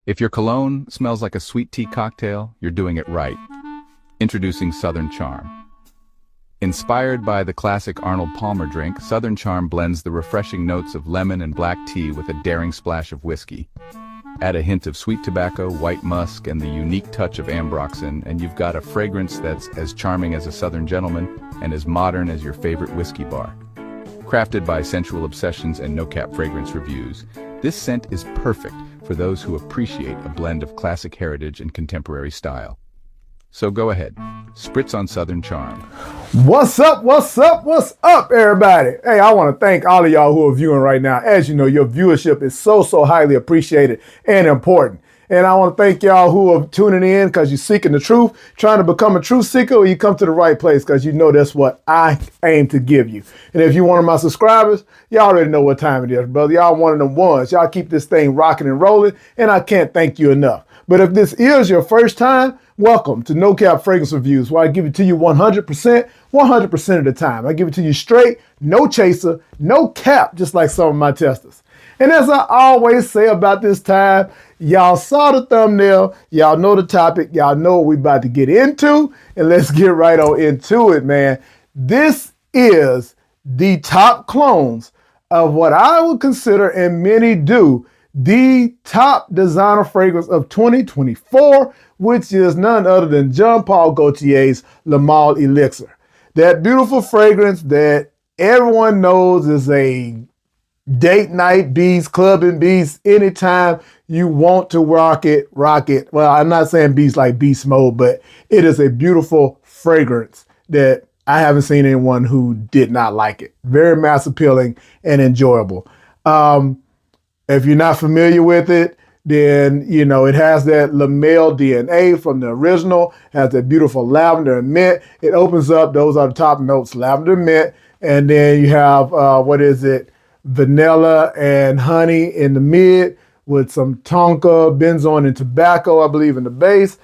If your cologne smells like a sweet tea cocktail, you're doing it right. Introducing Southern Charm. Inspired by the classic Arnold Palmer drink, Southern Charm blends the refreshing notes of lemon and black tea with a daring splash of whiskey. Add a hint of sweet tobacco, white musk, and the unique touch of ambroxan, and you've got a fragrance that's as charming as a Southern gentleman and as modern as your favorite whiskey bar. Crafted by Sensual Obsessions and NoCap Fragrance Reviews, this scent is perfect for those who appreciate a blend of classic heritage and contemporary style. So go ahead, spritz on Southern Charm. What's up, everybody? Hey, I want to thank all of y'all who are viewing right now. As you know, your viewership is so highly appreciated and important. And I want to thank y'all who are tuning in because you're seeking the truth, trying to become a truth seeker, or you come to the right place because you know that's what I aim to give you. And if you're one of my subscribers, y'all already know what time it is, brother. Y'all one of them ones. Y'all keep this thing rocking and rolling, and I can't thank you enough. But if this is your first time, welcome to NoCap Fragrance Reviews, where I give it to you 100% of the time. I give it to you straight, no chaser, no cap, just like some of my testers. And as I always say about this time, y'all saw the thumbnail, y'all know the topic, y'all know what we're about to get into, and let's get right on into it, man. This is the top clones of what I would consider, and many do, the top designer fragrance of 2024, which is none other than Jean Paul Gaultier's Le Male Elixir. That beautiful fragrance that everyone knows is a date night beast, clubbing beast. Anytime you want to rock it. Well, I'm not saying beast like beast mode, but it is a beautiful fragrance that I haven't seen anyone who did not like it. Very mass appealing and enjoyable. If you're not familiar with it, then, you know, it has that Le Male DNA from the original, has that beautiful lavender and mint. It opens up, those are the top notes, lavender and mint. And then you have, vanilla and honey in the mid with some tonka, benzoin, and tobacco, I believe, in the base.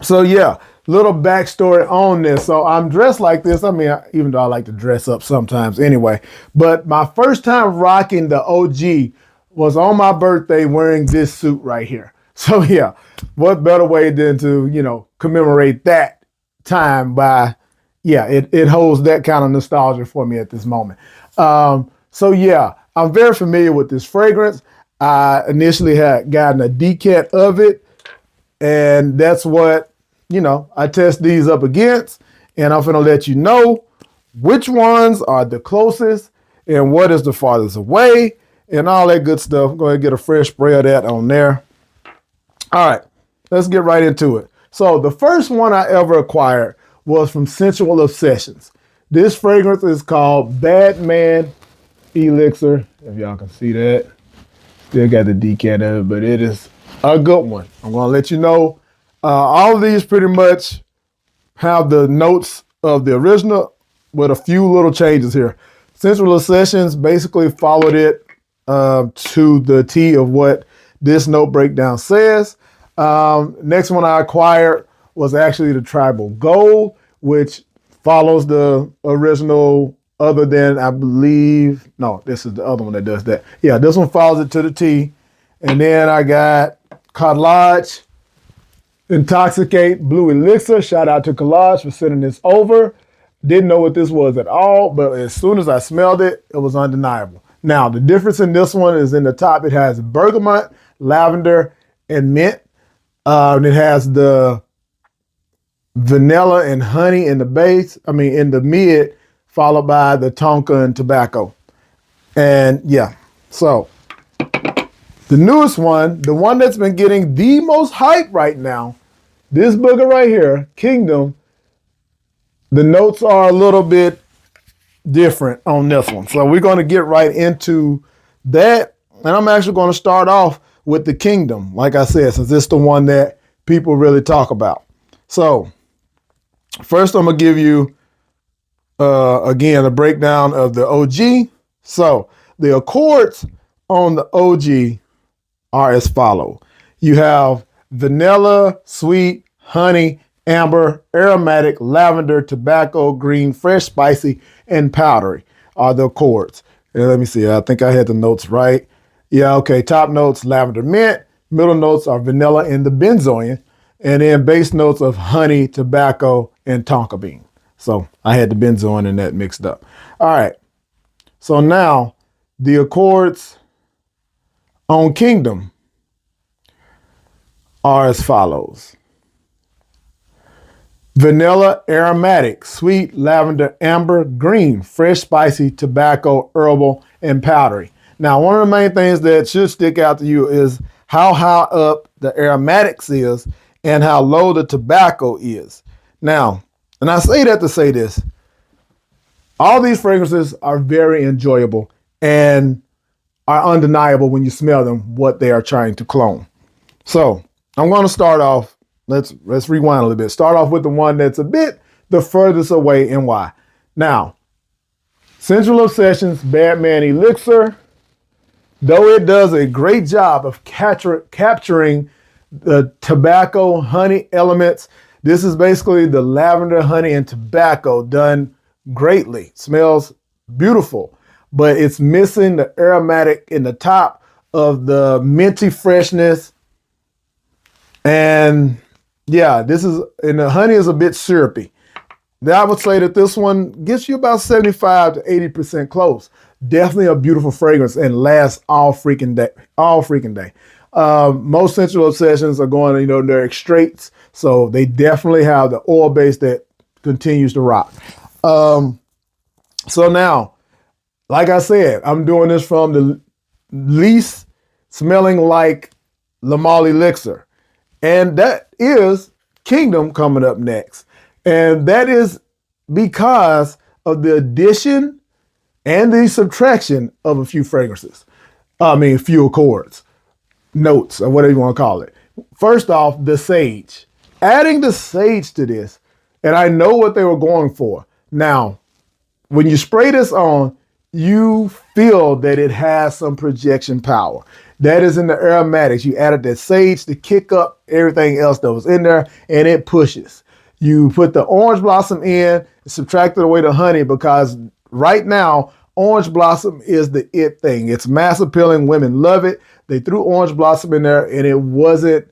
So yeah, little backstory on this. So I'm dressed like this. I mean, even though I like to dress up sometimes anyway, but my first time rocking the OG was on my birthday wearing this suit right here. So yeah, what better way than to, you know, commemorate that time by, yeah, it holds that kind of nostalgia for me at this moment. So yeah, I'm very familiar with this fragrance. I initially had gotten a decant of it, and that's what, you know, I test these up against, and I'm gonna let you know which ones are the closest and what is the farthest away and all that good stuff. I'm going to get a fresh spray of that on there. All right, let's get right into it. So the first one I ever acquired was from Sensual Obsessions. This fragrance is called Batman Elixir. If y'all can see that. Still got the decant of it, but it is a good one. I'm going to let you know. All of these pretty much have the notes of the original with a few little changes here. Sensual Obsessions basically followed it to the T of what this note breakdown says. Next one I acquired was actually the Tribal Gold, which follows the original, other than, I believe, no, this is the other one that does that. Yeah, this one follows it to the T. And then I got Khadlaj Intoxicate Blue Elixir. Shout out to Khadlaj for sending this over. Didn't know what this was at all, but as soon as I smelled it, it was undeniable. Now, the difference in this one is in the top, it has bergamot, lavender, and mint. It has the vanilla and honey in the base, in the mid, followed by the tonka and tobacco. And yeah, so the newest one, the one that's been getting the most hype right now, this booger right here, Kingdom, the notes are a little bit different on this one. So we're going to get right into that. And I'm actually going to start off with the Kingdom, like I said, since it's the one that people really talk about. So first I'm going to give you, again, a breakdown of the OG. So the accords on the OG are as follow. You have vanilla, sweet, honey, amber, aromatic, lavender, tobacco, green, fresh, spicy, and powdery are the accords. And let me see, I think I had the notes right. Yeah, okay. Top notes, lavender mint. Middle notes are vanilla and the benzoin. And then base notes of honey, tobacco, and tonka bean. So I had the benzoin and that mixed up. All right. So now the accords on Kingdom are as follows. Vanilla, aromatic, sweet, lavender, amber, green, fresh, spicy, tobacco, herbal, and powdery. Now, one of the main things that should stick out to you is how high up the aromatics is and how low the tobacco is. Now, and I say that to say this, all these fragrances are very enjoyable and are undeniable when you smell them, what they are trying to clone. So I'm going to start off, let's rewind a little bit. Start off with the one that's a bit the furthest away and why. Now, Sensual Obsessions Batman Elixir, though it does a great job of capturing the tobacco honey elements, this is basically the lavender, honey, and tobacco done greatly. Smells beautiful, but it's missing the aromatic in the top of the minty freshness. And yeah, and the honey is a bit syrupy. I would say that this one gets you about 75 to 80% close. Definitely a beautiful fragrance and lasts all freaking day. Most Sensual Obsessions are going, they're extraits. So they definitely have the oil base that continues to rock. So now, like I said, I'm doing this from the least smelling like Lamal Elixir. And that is Kingdom coming up next. And that is because of the addition and the subtraction of a few fragrances. Few accords, notes, or whatever you want to call it. First off, the sage. Adding the sage to this, and I know what they were going for. Now, when you spray this on, you feel that it has some projection power. That is in the aromatics. You added that sage to kick up everything else that was in there, and it pushes. You put the orange blossom in, subtracted away the honey, because right now, orange blossom is the it thing. It's mass appealing. Women love it. They threw orange blossom in there, and it wasn't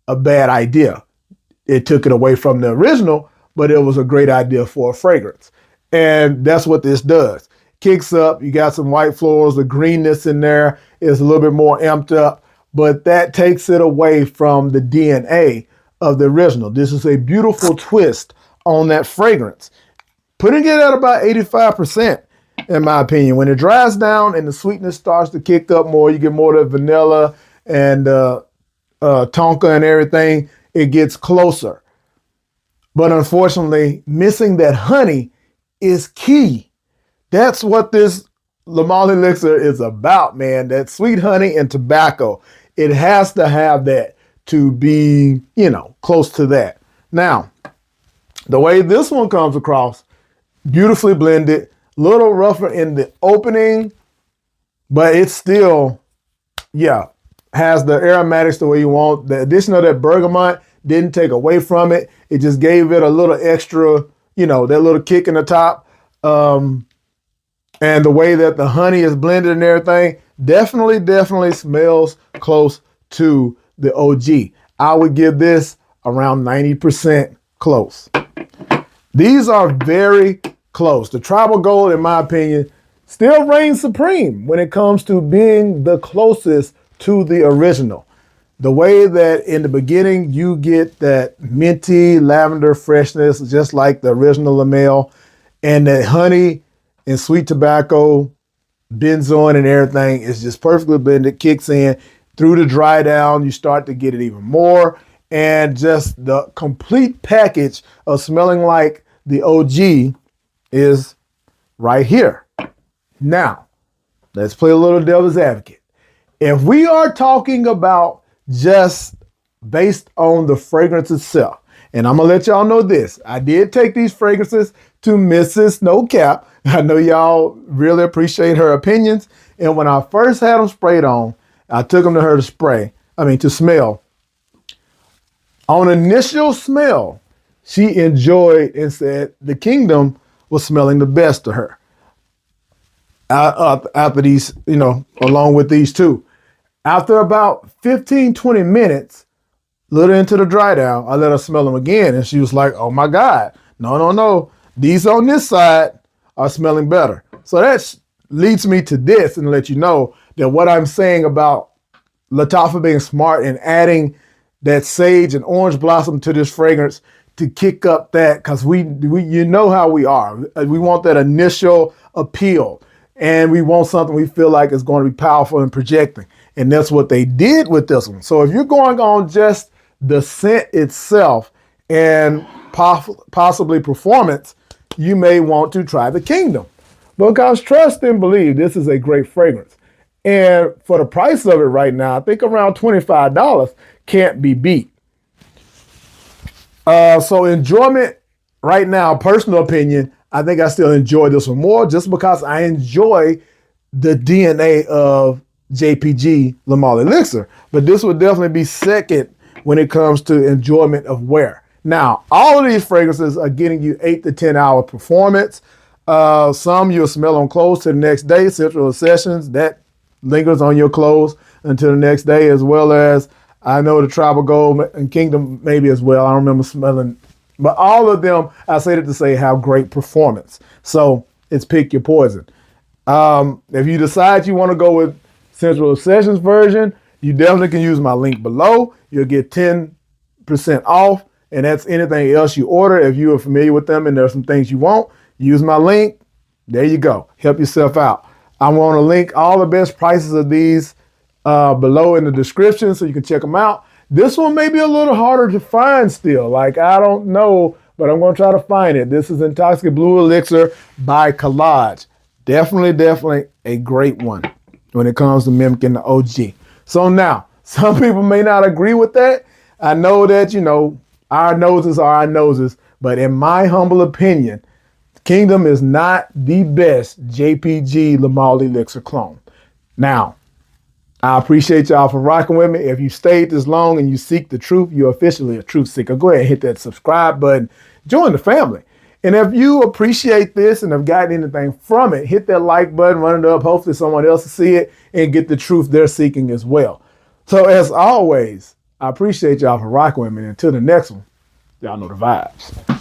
a bad idea. It took it away from the original, but it was a great idea for a fragrance. And that's what this does. Kicks up, you got some white florals, the greenness in there is a little bit more amped up, but that takes it away from the DNA of the original. This is a beautiful twist on that fragrance. Putting it at about 85%, in my opinion. When it dries down and the sweetness starts to kick up more, you get more of the vanilla and tonka and everything, it gets closer. But unfortunately, missing that honey is key. That's what this Lamal Elixir is about, man. That sweet honey and tobacco. It has to have that to be, close to that. Now, the way this one comes across, beautifully blended, a little rougher in the opening, but it's still, has the aromatics the way you want. The addition of that bergamot didn't take away from it. It just gave it a little extra, that little kick in the top. And the way that the honey is blended and everything definitely smells close to the OG. I would give this around 90% close. These are very close. The Tribal Gold, in my opinion, still reigns supreme when it comes to being the closest to the original. The way that in the beginning you get that minty lavender freshness, just like the original Lamal, and that honey and sweet tobacco, benzoin and everything is just perfectly blended, kicks in. Through the dry down, you start to get it even more. And just the complete package of smelling like the OG is right here. Now, let's play a little devil's advocate. If we are talking about just based on the fragrance itself, and I'm gonna let y'all know this, I did take these fragrances to Mrs. NoCap. I know y'all really appreciate her opinions. And when I first had them sprayed on, I took them to her to smell. On initial smell, she enjoyed and said the Kingdom was smelling the best to her. After these, along with these two. After about 15, 20 minutes, a little into the dry down, I let her smell them again. And she was like, oh my God, no. These on this side are smelling better. So that leads me to this and let you know that what I'm saying about Lattafa being smart and adding that sage and orange blossom to this fragrance to kick up that, because we you know how we are. We want that initial appeal, and we want something we feel like is going to be powerful and projecting. And that's what they did with this one. So if you're going on just the scent itself and possibly performance, you may want to try the Kingdom, because trust and believe, this is a great fragrance. And for the price of it right now, I think around $25 can't be beat. So enjoyment right now, personal opinion, I think I still enjoy this one more just because I enjoy the DNA of JPG Le Male Elixir. But this would definitely be second when it comes to enjoyment of wear. Now, all of these fragrances are getting you 8 to 10 hour performance. Some you'll smell on clothes to the next day, Central Sessions, that lingers on your clothes until the next day, as well as I know the Tribal Gold and Kingdom maybe as well. I don't remember smelling, but all of them, I say that to say, have great performance. So it's pick your poison. If you decide you want to go with Central Sessions version, you definitely can use my link below. You'll get 10% off, and that's anything else you order. If you are familiar with them and there's some things you want, use my link. There you go. Help yourself out. I want to link all the best prices of these below in the description so you can check them out. This one may be a little harder to find still. Like, I don't know, but I'm going to try to find it. This is Intoxicate Blue Elixir by Khadlaj. Definitely a great one when it comes to mimicking the OG. So now, some people may not agree with that. I know that, you know, our noses are our noses, but in my humble opinion, Kingdom is not the best JPG Le Male Elixir clone. Now, I appreciate y'all for rocking with me. If you stayed this long and you seek the truth, you're officially a truth seeker. Go ahead and hit that subscribe button. Join the family. And if you appreciate this and have gotten anything from it, hit that like button, run it up. Hopefully someone else will see it and get the truth they're seeking as well. So as always, I appreciate y'all for rocking with me. Until the next one, y'all know the vibes.